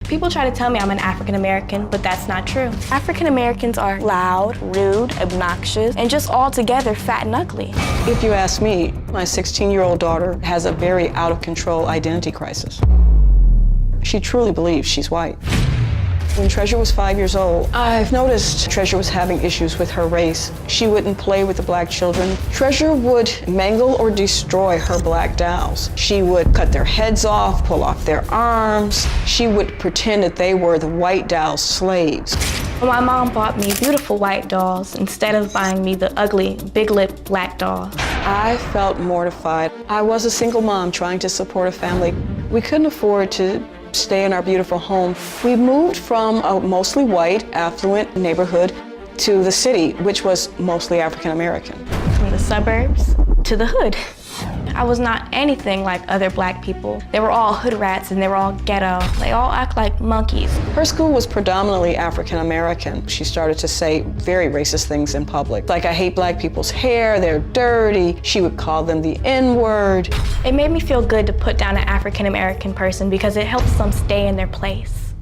People try to tell me I'm an African American, but that's not true. African Americans are loud, rude, obnoxious, and just altogether fat and ugly. If you ask me, my 16-year-old daughter has a very out-of-control identity crisis. She truly believes she's white. When Treasure was 5 years old, I've noticed Treasure was having issues with her race. She wouldn't play with the black children. Treasure would mangle or destroy her black dolls. She would cut their heads off, pull off their arms. She would pretend that they were the white dolls' slaves. My mom bought me beautiful white dolls instead of buying me the ugly, big-lipped black dolls. I felt mortified. I was a single mom trying to support a family. We couldn't afford to stay in our beautiful home. We moved from a mostly white, affluent neighborhood to the city, which was mostly African American. From the suburbs to the hood. I was not anything like other black people. They were all hood rats and they were all ghetto. They all act like monkeys. Her school was predominantly African American. She started to say very racist things in public. Like, I hate black people's hair, they're dirty. She would call them the N-word. It made me feel good to put down an African American person because it helps them stay in their place.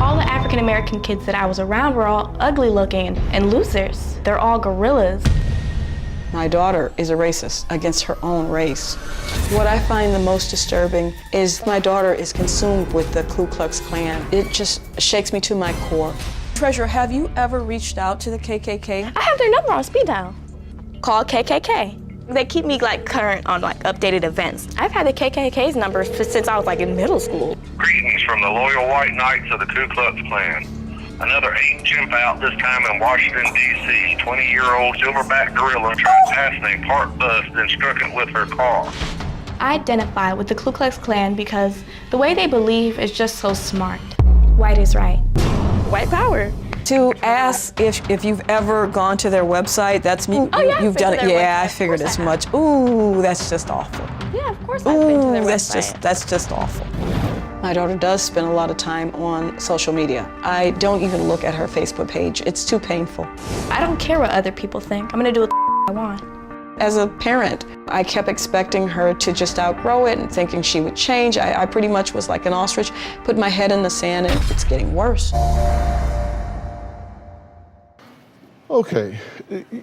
All the African American kids that I was around were all ugly looking and losers. They're all gorillas. My daughter is a racist against her own race. What I find the most disturbing is my daughter is consumed with the Ku Klux Klan. It just shakes me to my core. Treasure, have you ever reached out to the KKK? I have their number on speed dial. Call KKK. They keep me current on updated events. I've had the KKK's number since I was in middle school. Greetings from the loyal white knights of the Ku Klux Klan. Another 8 chimp out, this time in Washington, D.C. 20-year-old silverback gorilla tried passing a parked bus, then struck it with her car. I identify with the Ku Klux Klan because the way they believe is just so smart. White is right. White power. To ask if you've ever gone to their website, that's me. Oh, yeah, you've done it. Yeah, website. I figured as much. Ooh, that's just awful. Yeah, of course I've been to their website. That's just awful. My daughter does spend a lot of time on social media. I don't even look at her Facebook page. It's too painful. I don't care what other people think. I'm gonna do what I want. As a parent, I kept expecting her to just outgrow it and thinking she would change. I pretty much was like an ostrich, put my head in the sand, and it's getting worse. Okay,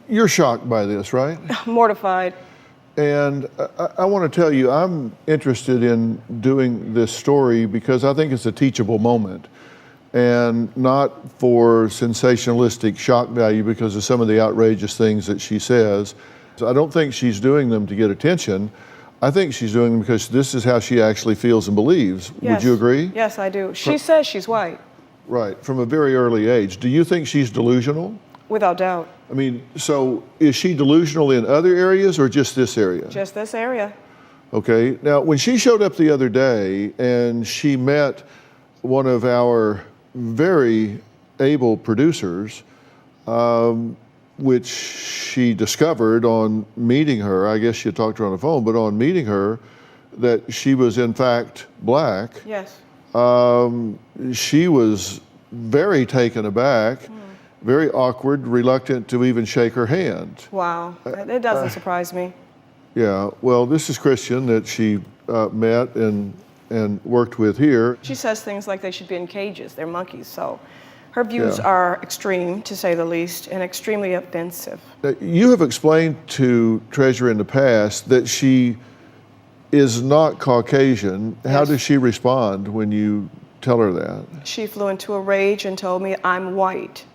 you're shocked by this, right? Mortified. And I want to tell you, I'm interested in doing this story because I think it's a teachable moment, and not for sensationalistic shock value because of some of the outrageous things that she says. I don't think she's doing them to get attention. I think she's doing them because this is how she actually feels and believes. Yes. Would you agree? Yes, I do. She says she's white. Right, from a very early age. Do you think she's delusional? Without doubt. I mean, so is she delusional in other areas or just this area? Just this area. Okay, now when she showed up the other day and she met one of our very able producers, which she discovered on meeting her, I guess she had talked to her on the phone, but on meeting her, that she was in fact black. Yes. She was very taken aback. Very awkward, reluctant to even shake her hand. Wow, it doesn't surprise me. Yeah, well, this is Christian that she met and worked with here. She says things like they should be in cages, they're monkeys, so her views are extreme, to say the least, and extremely offensive. You have explained to Treasure in the past that she is not Caucasian. How Yes. does she respond when you tell her that? She flew into a rage and told me I'm white.